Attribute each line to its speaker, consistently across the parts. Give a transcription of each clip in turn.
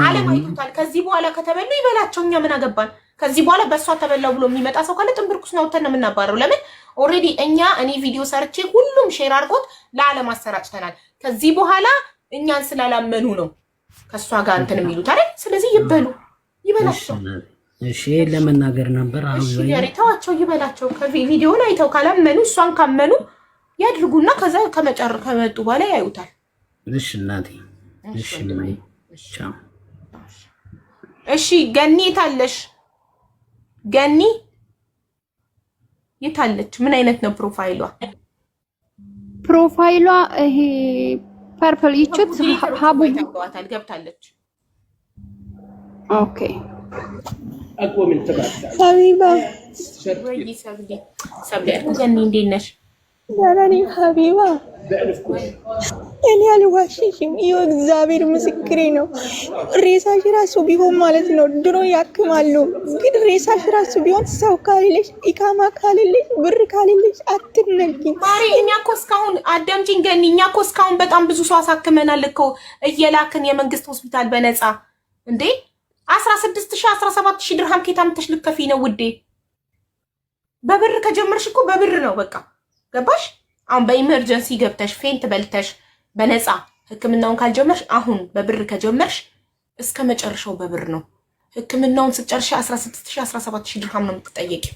Speaker 1: ዓለም አይቶታል። ከዚህ በኋላ ከተበሉ ይበላቸው፣ እኛ ምን አገባን? ከዚህ በኋላ በእሷ ተበላው ብሎ የሚመጣ ሰው ካለ ጥንብርኩስ ነው ተነ የምናባረው። ለምን ኦልሬዲ እኔ ቪዲዮ ሰርቼ ሁሉም ሼር አድርጎት ለዓለም አሰራጭተናል። ከዚህ በኋላ እኛን ስላላመኑ ነው ከሷ ጋር እንትን የሚሉት አይደል? ስለዚህ ይበላቸው።
Speaker 2: እሺ ለመናገር ነበር።
Speaker 1: እሺ ያሪታቸው ይበላቸው። ከቪዲዮውን አይተው ካላመኑ እሷን ካመኑ ያድርጉና ከዛ ከመጡ በኋላ ያዩታል።
Speaker 2: እሺ እናቴ፣ እሺ ማይ፣ ቻው።
Speaker 1: እሺ ገኒ የታለሽ? ገኒ የታለች? ምን አይነት ነው ፕሮፋይሏ?
Speaker 3: ፕሮፋይሏ ይሄ ፐርፕል ይቹት ሀቡ
Speaker 1: ታውቃታል። ገብታለች።
Speaker 3: ኦኬ
Speaker 4: اقوى من تبعك
Speaker 5: حبيبه
Speaker 1: ወይ ሰብሊ ገኒ እንዴት ነሽ?
Speaker 5: ደህና ነኝ ሀቢባ። እኔ አልዋሽሽም፣ ይኸው እግዚአብሔር ምስክሬ ነው። ሬሳሽ ራሱ ቢሆን ማለት ነው ድሮ ያክማሉ፣ ግን ሬሳሽ ራሱ ቢሆን ሰው ካሌለሽ ኢካማ ካሌለሽ ብር ካሌለሽ አትነኪም።
Speaker 1: ማሪ እኛ እኮ እስካሁን አዳምጪኝ ገኒ፣ እኛ እኮ እስካሁን በጣም ብዙ ሰው አሳክመናል እኮ እየላክን የመንግስት ሆስፒታል በነፃ እንዴ 16,000 17,000 ድርሃም ከታምተሽ ልከፊ ነው ውዴ። በብር ከጀመርሽ እኮ በብር ነው በቃ ገባሽ? አሁን በኢመርጀንሲ ገብተሽ ፌንት በልተሽ በነፃ ህክምናውን ካልጀመርሽ አሁን በብር ከጀመርሽ እስከ መጨረሻው በብር ነው። ህክምናውን ስትጨርሽ 16,000 17,000 ድርሃም ነው የምትጠየቂው።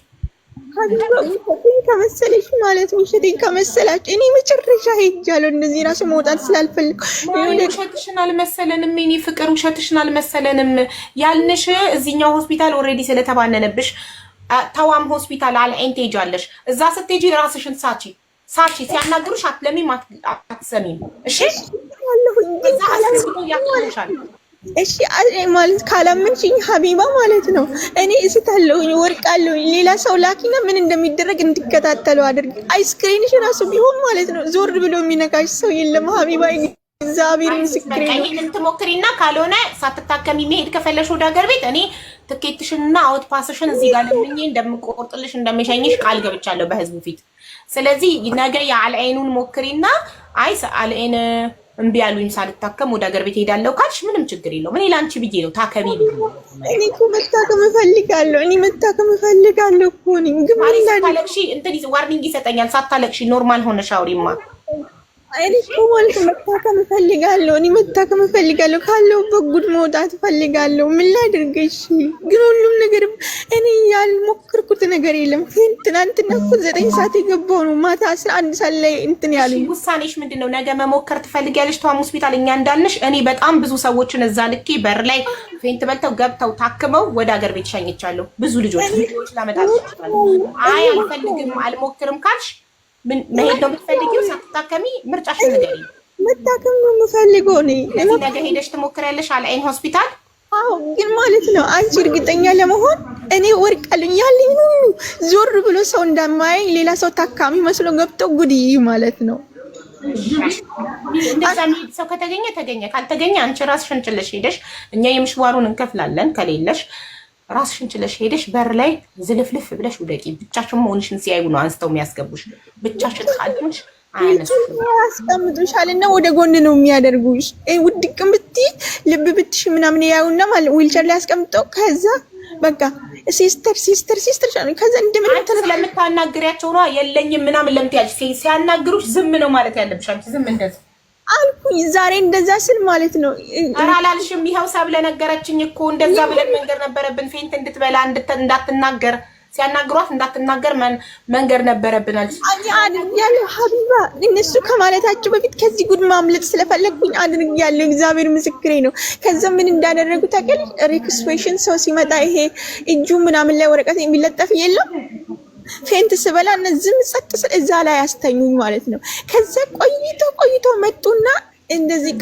Speaker 5: ከመሰለሽ ማለት ውሸቴን ከመሰላችሁ እኔ መጨረሻ ሄጃለሁ። እንደዚህ ራሱ መውጣት ስላልፈልግ
Speaker 1: ውሸትሽን አልመሰለንም። እኔ ፍቅር ውሸትሽን አልመሰለንም ያልንሽ እዚህኛው ሆስፒታል ኦልሬዲ ስለተባነነብሽ ተዋም ሆስፒታል አልአይን ትሄጃለሽ። እዛ ስትሄጂ ራስሽን ሳቺ ሲያናግሩሽ አትለሚም አትሰሚም። እሺ እዛ አስከስቶ ያክሉሻል።
Speaker 5: እሺ ማለት ካላመንሽኝ ሀቢባ ማለት ነው እኔ እስታለሁኝ ወርቃለሁኝ። ሌላ ሰው ላኪና ምን እንደሚደረግ እንድከታተለው አድርግ። አይስክሪንሽ ራሱ ቢሆን ማለት ነው ዞር ብሎ የሚነካሽ ሰው የለም ሀቢባ። እግዚአብሔር ምስክሬ ነው።
Speaker 1: ይሄንን ትሞክሪና ካልሆነ ሳትታከሚ መሄድ ከፈለሽ ወደ ሀገር ቤት እኔ ትኬትሽንና አውት ፓስሽን እዚህ ጋር ለምኜ እንደምቆርጥልሽ እንደምሸኝሽ ቃል ገብቻለሁ በህዝቡ ፊት። ስለዚህ ነገ የአልአይኑን ሞክሪና አይ አልአይን እምቢ ያሉኝ ሳልታከም ወደ ሀገር ቤት ሄዳለሁ ካልሽ ምንም ችግር የለውም። እኔ ላንቺ ብዬ ነው ታከሚ ብዬ ነው።
Speaker 5: እኔ እኮ መታከም እፈልጋለሁ። እኔ መታከም እፈልጋለሁ እኮ ነኝ። ግን
Speaker 1: ማሪ ሳታለቅሺ እንትን ዋርኒንግ ይሰጠኛል። ሳታለቅሺ ኖርማል ሆነሽ አውሪማ።
Speaker 5: እኔ እኮ ማለት መታከም እፈልጋለሁ። እኔ መታከም እፈልጋለሁ። ካለሁበት ጉድ መውጣት እፈልጋለሁ። ምን ላድርግሽ? ግን ሁሉም ነገር እኔ ያልሞከርኩት ነገር የለም። ትናንትና እኮ 9 ሰዓት የገባው ነው ማታ 11 ሰዓት ላይ እንትን ያሉኝ።
Speaker 1: ውሳኔሽ ምንድነው? ነገ መሞከር ትፈልጊያለሽ? ተዋም ሆስፒታል እኛ እንዳልንሽ እኔ በጣም ብዙ ሰዎችን እዛ ልኬ በር ላይ ፌንት በልተው ገብተው ታክመው ወደ ሀገር ቤት ሸኝቻለሁ። ብዙ ልጆች ላመጣልሽ እችላለሁ። አይ አልፈልግም አልሞክርም ካልሽ ምን መሄድ ነው የምትፈልጊው? ሳትታከሚ ምርጫሽን ንገሪኝ።
Speaker 5: መታከም ነው የምፈልገው እኔ።
Speaker 1: ነገ ሄደሽ ትሞክሪያለሽ አልአይን ሆስፒታል?
Speaker 5: አዎ ግን ማለት ነው አንቺ እርግጠኛ ለመሆን እኔ ወርቃለሁ ያለኝ ሁሉ ዞር ብሎ ሰው እንደማያይ ሌላ ሰው ታካሚ መስሎ ገብቶ ጉድይ ማለት ነው።
Speaker 1: እንደዛ የሚሄድ ሰው ከተገኘ ተገኘ፣ ካልተገኘ አንቺ ራስሽን ችለሽ ሄደሽ እኛ የምሽዋሩን እንከፍላለን። ከሌለሽ ራስሽን ችለሽ ሄደሽ በር ላይ ዝልፍልፍ ብለሽ ውደቂ። ብቻሽን መሆንሽን ሲያዩ ነው አንስተው የሚያስገቡሽ። ብቻሽን ካልሆንሽ
Speaker 5: ያስቀምጡሻል እና ወደ ጎን ነው የሚያደርጉሽ። ውድቅም ብትይ ልብ ብትሽ ምናምን ያዩና ማለት ዊልቸር ላይ ያስቀምጠው ከዛ በቃ ሲስተር ከዛ እንደምን
Speaker 1: ስለምታናግሪያቸው ነው የለኝም ምናምን ለምትያለሽ ሲያናግሩሽ ዝም ነው ማለት ያለብሽ። አንቺ ዝም እንደዚህ
Speaker 5: አልኩኝ ዛሬ እንደዛ ስል ማለት ነው።
Speaker 1: ኧረ አላልሽም። ይኸው ሰብለ ነገረችኝ እኮ እንደዛ ብለን መንገር ነበረብን። ፌንት እንድትበላ እንዳትናገር ሲያናግሯት እንዳትናገር መንገር ነበረብን አልሽ።
Speaker 5: አድርጊያለሁ ሀቢባ። እነሱ ከማለታቸው በፊት ከዚህ ጉድ ማምለጥ ስለፈለግኩኝ አድርጊያለሁ። እግዚአብሔር ምስክሬ ነው። ከዛ ምን እንዳደረጉ ታውቂያለሽ? ሪክስፔሽን ሰው ሲመጣ ይሄ እጁ ምናምን ላይ ወረቀት የሚለጠፍ የለም ፌንት ስበላ እነዚህም ጸጥ ስል እዛ ላይ ያስተኙኝ ማለት ነው። ከዛ ቆይቶ መጡና እንደዚህ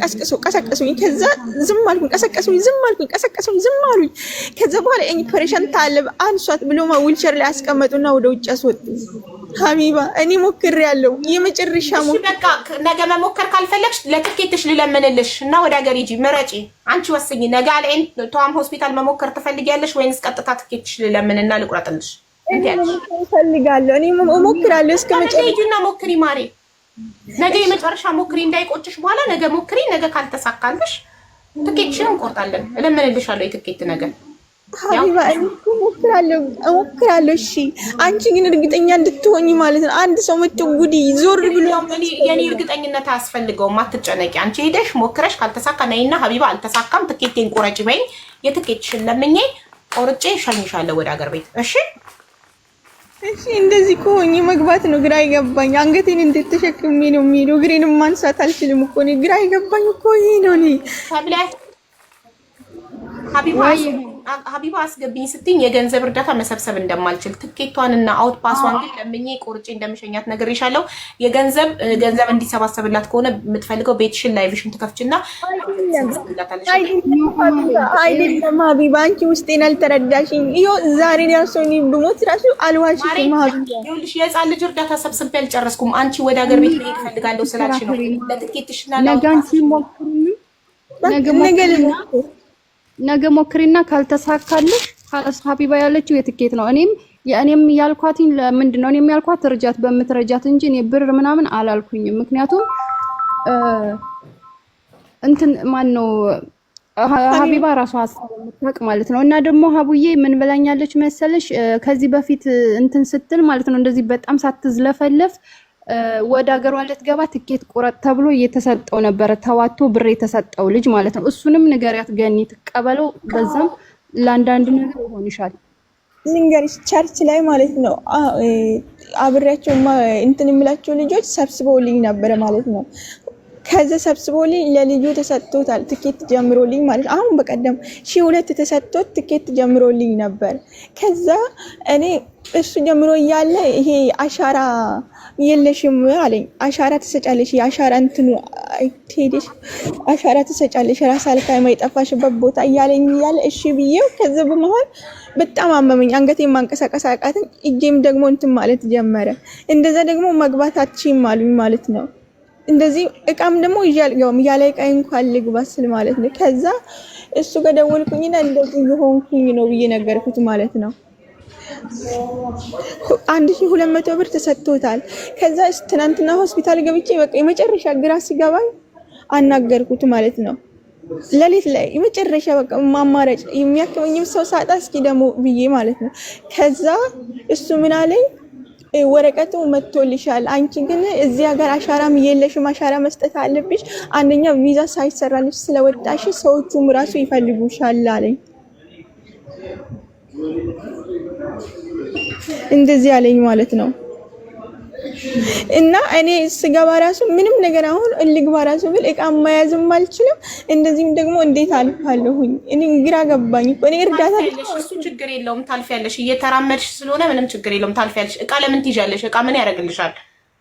Speaker 5: ቀሰቀሱኝ። ከዛ ዝም አልኩኝ፣ ቀሰቀሱኝ፣ ዝም አልኩኝ፣ ቀሰቀሱኝ፣ ዝም አሉኝ። ከዛ በኋላ ኢምፕሬሽን ታለብ አንሷት ብሎ ዊልቸር ላይ አስቀመጡና ወደ ውጭ አስወጡ። ሀቢባ እኔ ሞክሬያለሁ። የመጨረሻ
Speaker 1: በቃ ነገ መሞከር ካልፈለግሽ ለትኬትሽ ልለምንልሽ እና ወደ ሀገር ሂጂ፣ ምረጪ። አንቺ ወስኝ። ነገ አልአይን ተዋም ሆስፒታል መሞከር ትፈልጊያለሽ ወይንስ ቀጥታ ትኬትሽ ልለምንና ልቁረጥልሽ?
Speaker 5: እፈልጋለሁ። እኔ እሞክራለሁ እስከ መጨረሻ።
Speaker 1: ሂጂና ሞክሪ ማሬ። ነገ የመጨረሻ ሞክሪ እንዳይቆጭሽ። በኋላ ነገ ሞክሪ። ነገ ካልተሳካልሽ ትኬትሽን እንቆርጣለን። እለምንልሻለሁ የትኬት ነገር
Speaker 5: ሀቢባ እሞክራለሁ። እሺ አንቺ ግን እርግጠኛ እንድትሆኚ ማለት ነው። አንድ ሰው መጥቶ ጉዲ ዞር ብሎ
Speaker 1: የኔ እርግጠኝነት አያስፈልገውም። አትጨነቂ። አንቺ ሄደሽ ሞክረሽ ካልተሳካ ነይና ሀቢባ አልተሳካም ትኬቴን ቆረጭ በይኝ። የትኬትሽን ለምኜ ቆርጬ እሸኝሻለሁ ወደ ሀገር ቤት። እሺ
Speaker 5: እሺ። እንደዚህ ከሆኜ መግባት ነው ግራ ይገባኝ። አንገቴን እንዴት ተሸክሜ ነው የሚሄደው? እግሬንም ማንሳት አልችልም እኮ እኔ። ግራ ይገባኝ እኮ ይሄ ነው። እኔ ሀቢባ አስገብኝ ስትኝ የገንዘብ እርዳታ መሰብሰብ እንደማልችል ትኬቷንና አውት ፓስዋን ግን ለምኜ ቆርጬ እንደምሸኛት ነግሬሻለሁ። ገንዘብ እንዲሰባሰብላት ከሆነ የምትፈልገው ቤትሽን ላይቭሽን ትከፍችና አይደለም ሀቢባ፣ አንቺ ውስጤን አልተረዳሽኝ። ይኸው ዛሬ ያሰውኝ ብሞት ራሱ አልዋሽሽም ሀቢባ።
Speaker 1: ይኸውልሽ የህፃን ልጅ እርዳታ ሰብስቤ አልጨረስኩም። አንቺ ወደ ሀገር ቤት መሄድ እፈልጋለሁ ስላልሽ ነው ለትኬትሽና
Speaker 3: ነገ ሞክሪና ካልተሳካልሽ ካላስ ሀቢባ ያለችው የትኬት ነው። እኔም ያልኳትኝ ለምንድን ነው እኔም ያልኳት እርጃት በምትረጃት እንጂ እኔ ብር ምናምን አላልኩኝም። ምክንያቱም እንትን ማን ነው ሀቢባ ራሷ ሀሳብ የምታውቅ ማለት ነው። እና ደግሞ ሀቡዬ ምን ብላኛለች መሰለሽ ከዚህ በፊት እንትን ስትል ማለት ነው እንደዚህ በጣም ሳትዝለፈለፍ ወደ ሀገሯ ልትገባ ትኬት ቁረጥ ተብሎ እየተሰጠው ነበረ። ተዋቶ ብር የተሰጠው ልጅ ማለት ነው። እሱንም ንገሪያት ገኒ ትቀበለው። በዛም ለአንዳንድ ነገር ይሆንሻል።
Speaker 5: ልንገርሽ ቸርች ላይ ማለት ነው አብሬያቸው እንትን የምላቸው ልጆች ሰብስበውልኝ ነበረ ማለት ነው። ከዛ ሰብስቦልኝ ለልጁ ተሰጥቶታል ትኬት ጀምሮልኝ ማለት አሁን በቀደም 1200 ተሰጥቶት ትኬት ጀምሮልኝ ነበር። ከዛ እኔ እሱ ጀምሮ እያለ ይሄ አሻራ የለሽም አለኝ። አሻራ ትሰጫለሽ፣ የአሻራ እንትኑ አይቴድሽ አሻራ ትሰጫለሽ ራስ አልካ የማይጠፋሽበት ቦታ እያለኝ እያለ እሺ ብዬው ከዛ በመሆን በጣም አመመኝ። አንገቴን ማንቀሳቀስ አቃተኝ። እጄም ደግሞ እንትን ማለት ጀመረ። እንደዛ ደግሞ መግባት አትችይም አሉኝ ማለት ነው። እንደዚህ እቃም ደግሞ ይያልጋውም ያለ እቃ እንኳን ልግባ ስል ማለት ነው። ከዛ እሱ ጋር ደወልኩኝና እንደዚህ የሆንኩኝ ነው ብዬ ነገርኩት ማለት ነው። 1200 ብር ተሰጥቶታል። ከዛ ትናንትና ሆስፒታል ገብቼ በቃ የመጨረሻ ግራ ሲገባኝ አናገርኩት ማለት ነው። ለሊት ላይ የመጨረሻ በቃ ማማረጭ የሚያከመኝም ሰው ሳጣ እስኪ ደግሞ ብዬ ማለት ነው። ከዛ እሱ ምን አለኝ ወረቀቱ መጥቶልሻል፣ አንቺ ግን እዚህ ሀገር አሻራም የለሽም፣ አሻራ መስጠት አለብሽ። አንደኛ ቪዛ ሳይሰራልሽ ስለወጣሽ ሰዎቹም ራሱ ይፈልጉሻል አለኝ። እንደዚህ አለኝ ማለት ነው። እና እኔ ስገባ ራሱ ምንም ነገር አሁን ልግባ ራሱ ብል እቃ መያዝም አልችልም። እንደዚህም ደግሞ እንዴት አልፋለሁኝ? እኔ ግራ ገባኝ እኮ። እኔ እርዳታ
Speaker 1: እሱ ችግር የለውም ታልፊያለሽ። እየተራመድሽ ስለሆነ ምንም ችግር የለውም ታልፊያለሽ። እቃ ለምን ትይዣለሽ? እቃ ምን ያደርግልሻል?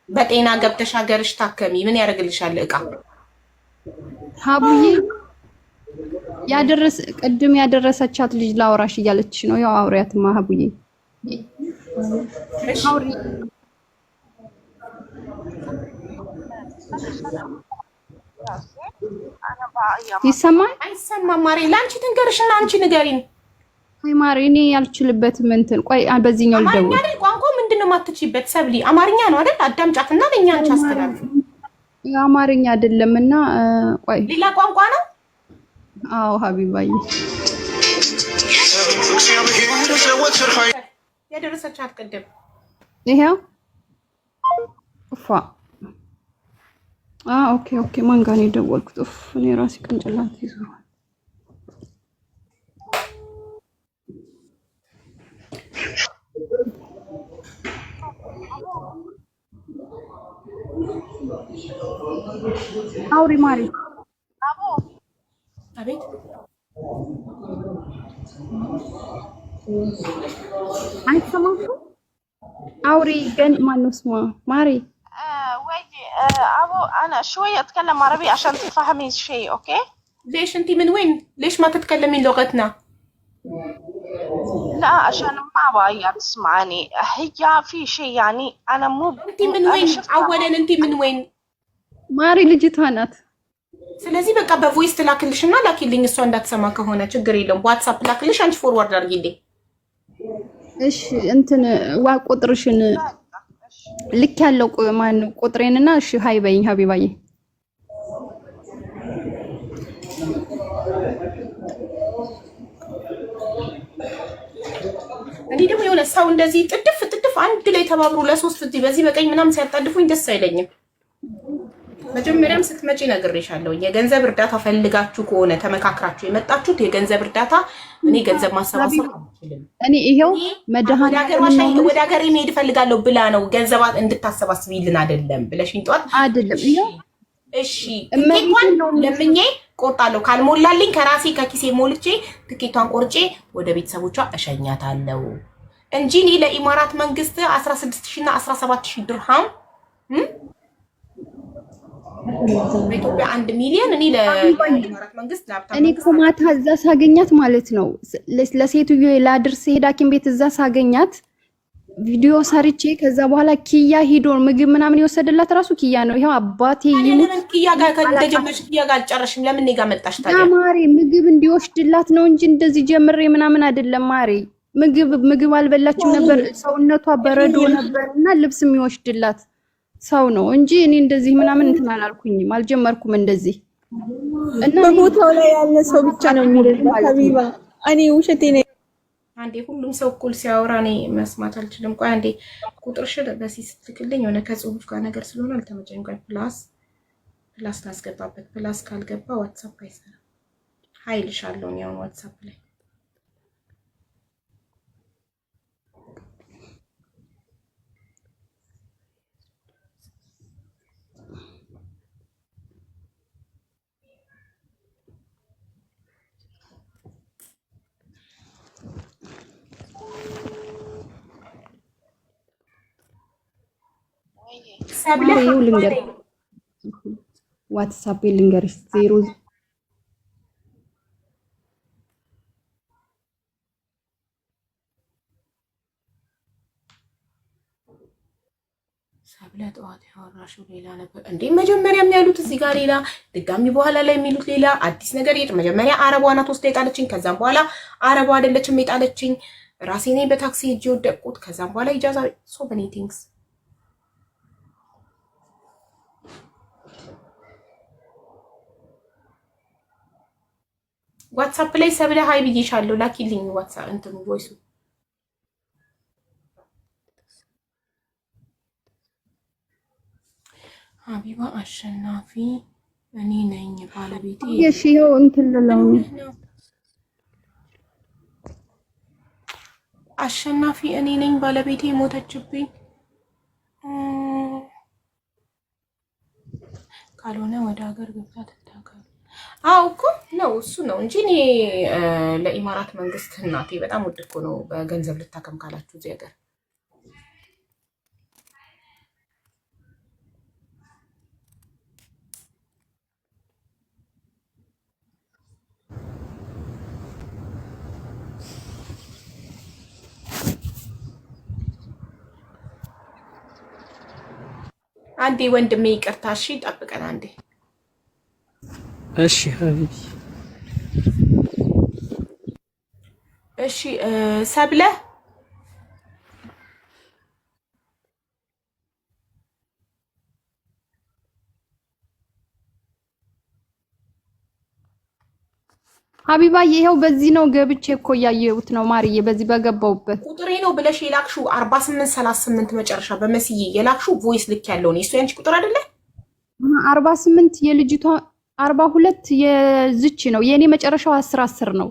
Speaker 1: በጤና ገብተሽ ሀገርሽ ታከሚ። ምን ያደርግልሻል እቃ?
Speaker 3: ሀቡዬ ቅድም ያደረሰቻት ልጅ ላውራሽ እያለች ነው። ያው አውሪያትማ ሀቡዬ አውሪ። ይሰማል
Speaker 1: አይሰማም? ማሬ ለአንቺ ትንገርሽና አንቺ ንገሪን።
Speaker 3: አይ ማሬ እኔ ያልችልበትም እንትን ቆይ በዚህኛው ልደውል።
Speaker 1: አማርኛ አይደል ቋንቋ ምንድነው የማትችይበት? ሰብሊ አማርኛ ነው አይደል? አዳምጫትና ለኛ አንቺ አስተላልፊ።
Speaker 3: አማርኛ አይደለምና ቆይ
Speaker 1: ሌላ ቋንቋ ነው።
Speaker 3: አዎ ሀቢባዬ
Speaker 1: ያደረሰቻት ቅድም
Speaker 3: ይሄው ኡፋ ኦኬ ማን ጋር ነው የደወልኩት? እኔ ራሴ ቅንጭላት ይዞራል። አውሪ ማሪ።
Speaker 1: አቤት
Speaker 3: አይሰማም? አውሪ ግን ማነው ስማ ማሪ
Speaker 6: أبو أنا شوية أتكلم عربي عشان تفهمي شيء أوكي؟
Speaker 1: ليش أنتي من وين؟ ليش ما تتكلمين لغتنا؟
Speaker 6: لا عشان ما أبغى تسمعني. هي في شيء يعني أنا مو
Speaker 1: أنتي من وين؟ أولا أنتي من وين؟
Speaker 3: ማሪ ልጅቷ ናት።
Speaker 1: ስለዚህ በቃ በቮይስ ትላክልሽና ላኪልኝ። እሷ እንዳትሰማ ከሆነ ችግር የለም። ዋትስአፕ ላክልሽ፣ አንቺ ፎርዋርድ አድርጊልኝ።
Speaker 3: እሺ እንትን ቁጥርሽን ልክ ያለው ማን ቁጥሬንና እሺ ሃይ በይኝ ሀቢባዬ።
Speaker 1: እኔ ደግሞ የሆነ ሰው እንደዚህ ጥድፍ አንድ ላይ ተባብሮ ለሶስት በዚህ በቀኝ ምናምን ሲያጣድፉኝ ደስ አይለኝም። መጀመሪያም ስትመጪ ነግሬሻለሁ። የገንዘብ እርዳታ ፈልጋችሁ ከሆነ ተመካክራችሁ የመጣችሁት የገንዘብ እርዳታ እኔ ገንዘብ ማሰባሰብ አልችልም።
Speaker 3: እኔ ይሄው መድኃኒት
Speaker 1: ወደ ሀገር መሄድ እፈልጋለሁ ብላ ነው ገንዘብ እንድታሰባስቢልን አይደለም ብለሽኝ ጠዋት
Speaker 3: አይደለም። ይሄው
Speaker 1: እሺ ትኬቷን ለምኜ ቆርጣለሁ። ካልሞላልኝ ከራሴ ከኪሴ ሞልቼ ትኬቷን ቆርጬ ወደ ቤተሰቦቿ እሸኛታለሁ እንጂ እኔ ለኢማራት መንግስት 16000 እና 17000 ድርሃም በኢትዮጵያ 1 ሚሊዮን እኔ ለኢማራት መንግስት ላፕታፕ
Speaker 3: እኔ እኮ ማታ እዛ ሳገኛት ማለት ነው ለሴትዮ ላድርስ ሄዳ ሐኪም ቤት እዛ ሳገኛት ቪዲዮ ሰርቼ ከዛ በኋላ ኪያ ሂዶ ምግብ ምናምን የወሰደላት ራሱ ኪያ ነው። ይሄው አባቴ
Speaker 1: ይሙት ኪያ ጋር ከደጀመሽ ኪያ ጋር አልጨረሽም። ለምን እኔ ጋር መጣሽ ታዲያ?
Speaker 3: ማሬ ምግብ እንዲወስድላት ነው እንጂ እንደዚህ ጀምሬ ምናምን አይደለም። ማሬ ምግብ አልበላችም ነበር፣ ሰውነቷ በረዶ ነበርና ልብስ የሚወስድላት ሰው ነው እንጂ እኔ እንደዚህ ምናምን እንትን አላልኩኝም፣ አልጀመርኩም እንደዚህ።
Speaker 5: እና በቦታው ላይ ያለ ሰው ብቻ ነው የሚረዳው። ሀቢባ እኔ ውሸቴ ነው።
Speaker 1: አንዴ ሁሉም ሰው እኩል ሲያወራ እኔ መስማት አልችልም። ቆይ አንዴ ቁጥርሽን በሲ ስትልክልኝ የሆነ ከጽሁፍ ጋር ነገር ስለሆነ አልተመቸኝ። ቆይ ፕላስ ላስገባበት። ፕላስ ካልገባ ዋትስአፕ አይሰራም። ሀይልሻለሁ ነው ያው ዋትስአፕ ላይ
Speaker 3: ሰብለው ልንገር ዋትስአፕ ልንገርሽ 0
Speaker 1: ሰብለ ጠዋት ያወራሽው ሌላ ነበር እንዴ? መጀመሪያም ያሉት እዚህ ጋር ሌላ፣ ድጋሚ በኋላ ላይ የሚሉት ሌላ አዲስ ነገር የት? መጀመሪያ አረቧ ናት ወስዳ የጣለችኝ። ከዛም በኋላ አረቧ አይደለችም የጣለችኝ፣ ራሴ ነኝ በታክሲ ሄጄ ወደቅኩት። ከዛም በኋላ ኢጃዛ ሶ መኒ ቲንግስ። ዋትስአፕ ላይ ሰብለ ሀይ ብዬሻለሁ፣ ላኪልኝ ዋትስአፕ እንትኑ ቮይሱ። ሀቢባ አሸናፊ እኔ ነኝ ባለቤቴ።
Speaker 3: እሺ ይኸው እንትን ልለው
Speaker 1: አሸናፊ እኔ ነኝ ባለቤቴ ሞተችብኝ። ካልሆነ ወደ ሀገር ገብታ ትታገል። አዎ እኮ ነው እሱ ነው እንጂ እኔ ለኢማራት መንግስት እናቴ በጣም ውድ እኮ ነው። በገንዘብ ልታከም ካላችሁ እዚህ ሀገር አንዴ ወንድሜ ይቅርታ፣ እሺ ጠብቀን አንዴ።
Speaker 2: እሺ ሀቢቢ
Speaker 1: እሺ ሰብለ
Speaker 3: ሀቢባ ይሄው በዚህ ነው ገብቼ እኮ ያየሁት ነው ማርዬ፣ በዚህ በገባውበት
Speaker 1: ቁጥሬ ነው ብለሽ የላክሹ 4838 መጨረሻ በመስዬ የላክሹ ቮይስ ልክ ያለው ነው። እሱ ያንቺ ቁጥር አይደለ?
Speaker 3: 48 የልጅቷ 42 የዝች ነው። የኔ መጨረሻው 10 ነው።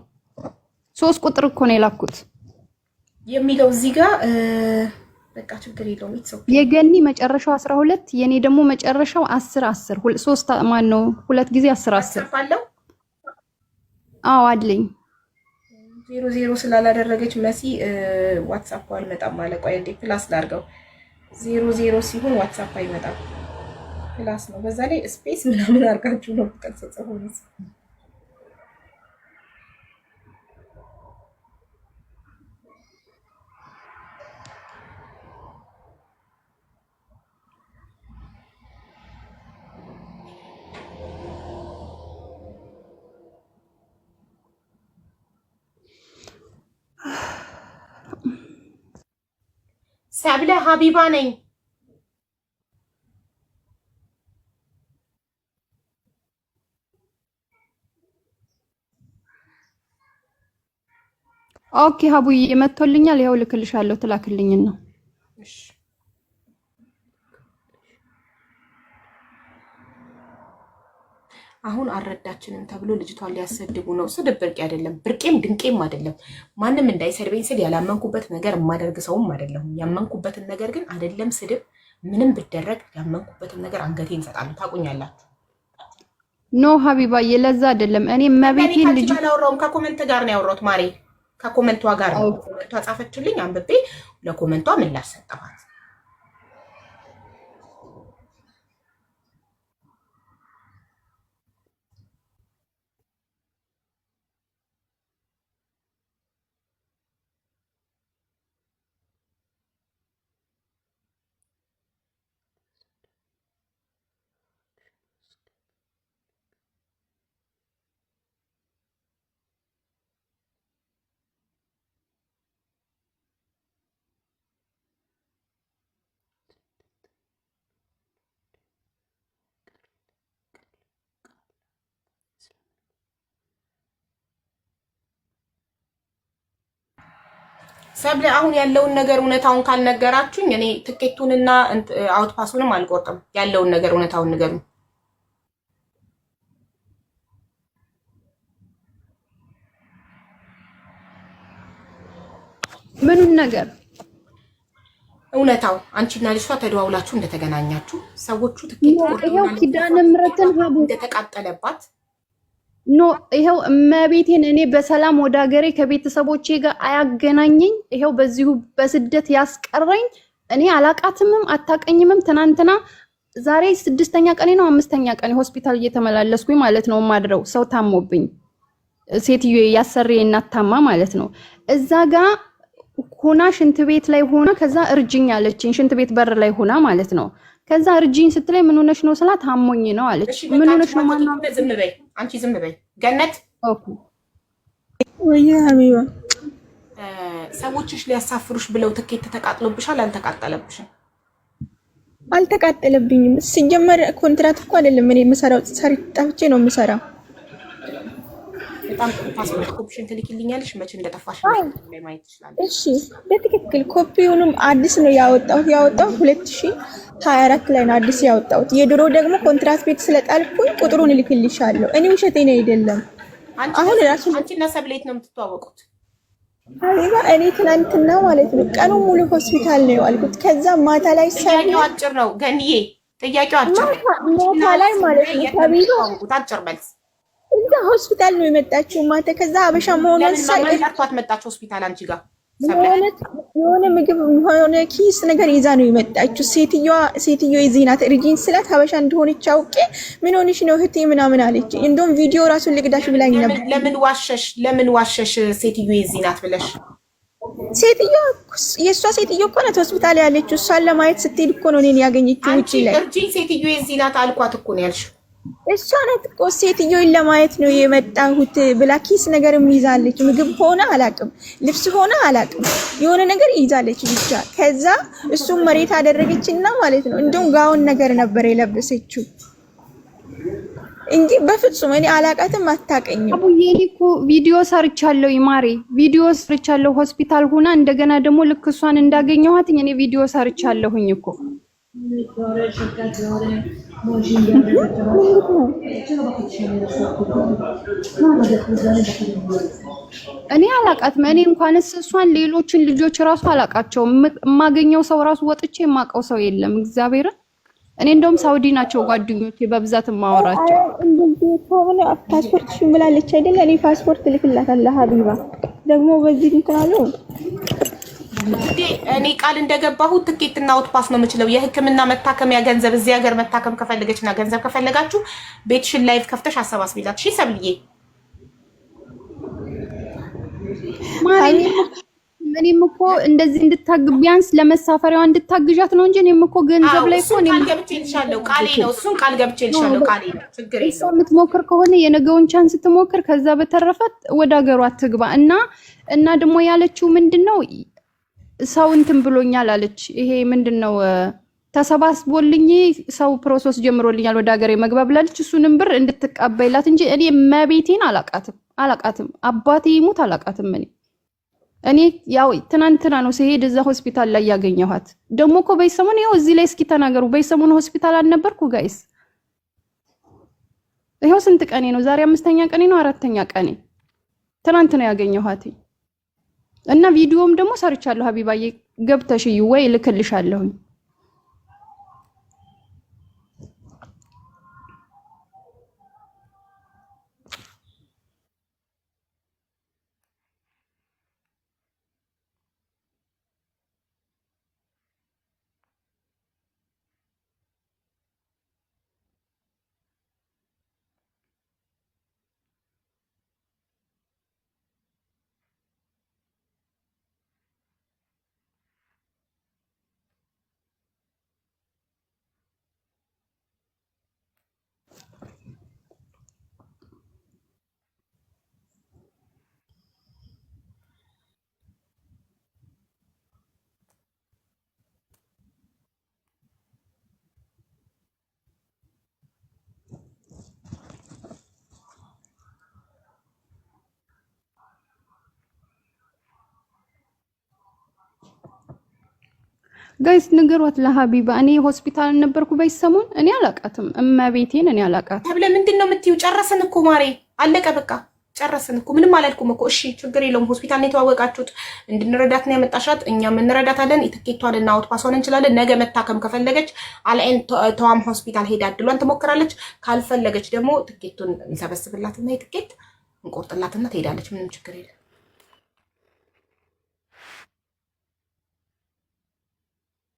Speaker 3: 3 ቁጥር እኮ ነው የላኩት
Speaker 1: የሚለው እዚህ ጋር በቃ ችግር የለውም።
Speaker 3: የገኒ መጨረሻው 12 የኔ ደግሞ መጨረሻው 10 3 ማን ነው 2 ጊዜ 10
Speaker 1: አለው።
Speaker 3: አዎ አለኝ
Speaker 1: 00 ስላላደረገች መሲ ዋትስአፕ አልመጣም ማለት። ቆይ እንዴ ፕላስ ላድርገው። 00 ሲሆን ዋትስአፕ አይመጣም፣ ፕላስ ነው። በዛ ላይ ስፔስ ምናምን አድርጋችሁ ነው ተጽፎ ነው። ሰብለ ሀቢባ ነኝ።
Speaker 3: ኦኬ ሀቡዬ መጥቶልኛል። ይኸው ልክልሻለሁ ትላክልኝ ነው።
Speaker 1: እሺ አሁን አረዳችንም ተብሎ ልጅቷን ሊያሰድቡ ነው። ስድብ ብርቅ አይደለም፣ ብርቄም ድንቄም አይደለም። ማንም እንዳይሰድበኝ ስል ያላመንኩበት ነገር የማደርግ ሰውም አይደለም። ያመንኩበትን ነገር ግን አይደለም ስድብ ምንም ብደረግ ያመንኩበትን ነገር አንገቴን እሰጣለሁ። ታቁኛላችሁ።
Speaker 3: ኖ ሀቢባዬ ለዛ አይደለም። እኔ መቤቴ ልጅ
Speaker 1: አላወራሁም፣ ከኮመንት ጋር ነው ያወራሁት ማሬ። ከኮመንቷ ጋር ነው። ኮመንቷ ጻፈችልኝ፣ አንብቤ ለኮመንቷ ምላሽ ሰጠኋት። ሰብለ አሁን ያለውን ነገር እውነታውን ካልነገራችሁኝ እኔ ትኬቱንና አውትፓሱንም አልቆርጥም። ያለውን ነገር እውነታውን ንገሩኝ።
Speaker 3: ምኑን ነገር?
Speaker 1: እውነታው አንቺና ልጅቷ ተደዋውላችሁ እንደተገናኛችሁ፣ ሰዎቹ ትኬት
Speaker 3: ይሄው ኪዳነ ምሕረትን ሀቡ
Speaker 1: እንደተቃጠለባት
Speaker 3: ኖ ይሄው እመቤቴን እኔ በሰላም ወደ ሀገሬ ከቤተሰቦቼ ጋር አያገናኘኝ። ይሄው በዚሁ በስደት ያስቀረኝ። እኔ አላቃትምም አታቀኝምም። ትናንትና ዛሬ 6ኛ ቀኔ ነው 5ኛ ቀኔ ሆስፒታል እየተመላለስኩኝ ማለት ነው። ማድረው ሰው ታሞብኝ ሴትዮ ያሰሬ እናታማ ማለት ነው። እዛ ጋር ሆና ሽንት ቤት ላይ ሆና ከዛ እርጅኝ አለችኝ። ሽንት ቤት በር ላይ ሆና ማለት ነው። ከዛ እርጅኝ ስትለኝ ምን ሆነሽ ነው ስላት አሞኝ ነው አለች። ምን ሆነሽ ነው ማናው?
Speaker 1: ዝም በይ አንቺ ዝም በይ ገነት።
Speaker 3: ኦኬ
Speaker 5: ወይ ሀቢባ
Speaker 1: ሰዎችሽ ሊያሳፍሩሽ ብለው ትኬት ተቃጥሎብሻል? አልተቃጠለብሽም?
Speaker 5: አልተቃጠለብኝም። ሲጀመር ኮንትራት እኮ አይደለም እኔ የምሰራው፣ ጠፍቼ ነው የምሰራው።
Speaker 1: በጣም ፓስፖርት ኮፒሽን ትልኪልኛለሽ? መቼ እንደጠፋሽ ላይ ማየት ይችላል።
Speaker 5: እሺ በትክክል ኮፒውንም አዲስ ነው ያወጣሁት 2024 ላይ ነው አዲስ ያወጣሁት። የድሮ ደግሞ ኮንትራት ቤት ስለጣልኩኝ ቁጥሩን እልክልሻለሁ። እኔ ውሸቴን አይደለም። አሁን ራሱ
Speaker 1: አንቺና ሰብሌት ነው የምትተዋወቁት?
Speaker 5: ሀቢባ እኔ ትናንትና ማለት ነው ቀኑ ሙሉ ሆስፒታል ነው ያልኩት። ከዛ ማታ ላይ
Speaker 1: ጥያቄው አጭር ነው ገንዬ፣ ጥያቄው አጭር ነው።
Speaker 5: ማታ ላይ ማለት ነው ሀቢባ
Speaker 1: አጭር መልስ።
Speaker 5: እዛ ሆስፒታል ነው የመጣችው ማታ። ከዛ አበሻ መሆኗን
Speaker 1: ሳይቀርቷት መጣች ሆስፒታል አንቺ ጋር
Speaker 5: የሆነ ምግብ የሆነ ኪስ ነገር ይዛ ነው የመጣችው። ሴትዮ የዚህ ናት። ሪጂን ስላት ሀበሻ እንደሆነች አውቄ ምን ሆነሽ ነው እህቴ ምናምን አለች። እንደውም ቪዲዮ ራሱን ልቅዳሽ ብላኝ ነበር።
Speaker 1: ለምን ዋሸሽ? ሴትዮ የዚህ ናት ብለሽ?
Speaker 5: የእሷ ሴትዮ እኮ ናት ሆስፒታል ያለችው። እሷን ለማየት ስትሄድ እኮ ነው እኔን ያገኘችው ውጪ ላይ።
Speaker 1: ሪጂን ሴትዮ የዚህ ናት አልኳት እኮ ነው ያልሽው።
Speaker 5: እሷ ናት እኮ ሴትዮን ለማየት ነው የመጣሁት ብላ ኪስ ነገር ይዛለች። ምግብ ሆነ አላቅም፣ ልብስ ሆነ አላቅም፣ የሆነ ነገር ይዛለች ብቻ። ከዛ እሱም መሬት አደረገችና ማለት ነው እንደውም ጋውን ነገር ነበር የለበሰችው እንጂ በፍጹም እኔ አላቃትም፣ አታቀኝም።
Speaker 3: አቡዬ እኮ ቪዲዮ ሰርቻለሁ ይማሬ፣ ቪዲዮ ሰርቻለሁ ሆስፒታል ሆና እንደገና ደግሞ ልክ እሷን እንዳገኘኋት እኔ ቪዲዮ ሰርቻለሁኝ እኮ እኔ አላቃትም። እኔ እንኳንስ እሷን ሌሎችን ልጆች ራሱ አላቃቸውም። የማገኘው ሰው ራሱ ወጥቼ የማውቀው ሰው የለም። እግዚአብሔር እኔ እንደውም ሳውዲ ናቸው ጓደኞቼ በብዛት የማወራቸው።
Speaker 5: እንደዚህ ከሆነ ፓስፖርት ሽምላለች አይደል? እኔ ፓስፖርት ልክላታለሁ ሀቢባ። ደግሞ በዚህ እንትን አለው
Speaker 1: እኔ ቃል እንደገባሁት ትኬትና አውትፓስ ነው የምችለው። የሕክምና መታከሚያ ገንዘብ እዚህ ሀገር መታከም ከፈለገችና ገንዘብ ከፈለጋችሁ ቤትሽን ላይቭ ከፍተሽ አሰባስቢላት። እሺ ሰብልዬ
Speaker 3: እኔም እኮ እንደዚህ ቢያንስ ለመሳፈሪያዋ እንድታግዣት ነው እንጂ እኔም እኮ ገንዘብ ላይ እኮ
Speaker 1: ቃል ገብቼልሻለሁ። ቃሌ ነው። እሱን ቃል ገብቼልሻለሁ። ቃሌ ነው። ችግር የለውም።
Speaker 3: እሷ የምትሞክር ከሆነ የነገውን ቻንስ ትሞክር። ከዛ በተረፈት ወደ ሀገሯ ትግባ እና ደግሞ ያለችው ምንድነው ሰው እንትን ብሎኛል አለች። ይሄ ምንድነው ተሰባስቦልኝ ሰው ፕሮሰስ ጀምሮልኛል ወደ ሀገሬ መግባብ ብላለች። እሱንም ብር እንድትቀበይላት እንጂ እኔ መቤቴን አላቃትም። አባቴ ይሙት አላቃትም። እኔ እኔ ያው ትናንትና ነው ሲሄድ እዛ ሆስፒታል ላይ ያገኘኋት። ደግሞ እኮ በይሰሞን ይኸው እዚህ ላይ እስኪ ተናገሩ። በይሰሞን ሆስፒታል አልነበርኩ ጋይስ? ይኸው ስንት ቀኔ ነው ዛሬ? 5ኛ ቀኔ ነው 4ኛ ቀኔ። ትናንት ነው ያገኘኋት እና ቪዲዮም ደግሞ ሰርቻለሁ። ሀቢባዬ ገብተሽ እዩ ወይ ልክልሻለሁ። ጋይስ ንገሯት ለሀቢባ እኔ ሆስፒታል ነበርኩ በይሰሞን። እኔ አላቃትም እመቤቴን እኔ አላቃትም።
Speaker 1: ተብለ ምንድነው የምትይው? ጨረስን እኮ ማሬ አለቀ በቃ ጨረስን እኮ ምንም አላልኩም እኮ። እሺ ችግር የለውም። ሆስፒታል ነው የተዋወቃችሁት፣ እንድንረዳት ነው ያመጣሻት። እኛም እንረዳታለን። የትኬቷን እና አውትፓሷን እንችላለን። ነገ መታከም ከፈለገች አልአይን ተዋም ሆስፒታል ሄዳ እድሏን ትሞክራለች። ካልፈለገች ደግሞ ትኬቱን እንሰበስብላትና የትኬት እንቆርጥላትና ትሄዳለች። ምንም ችግር የለም።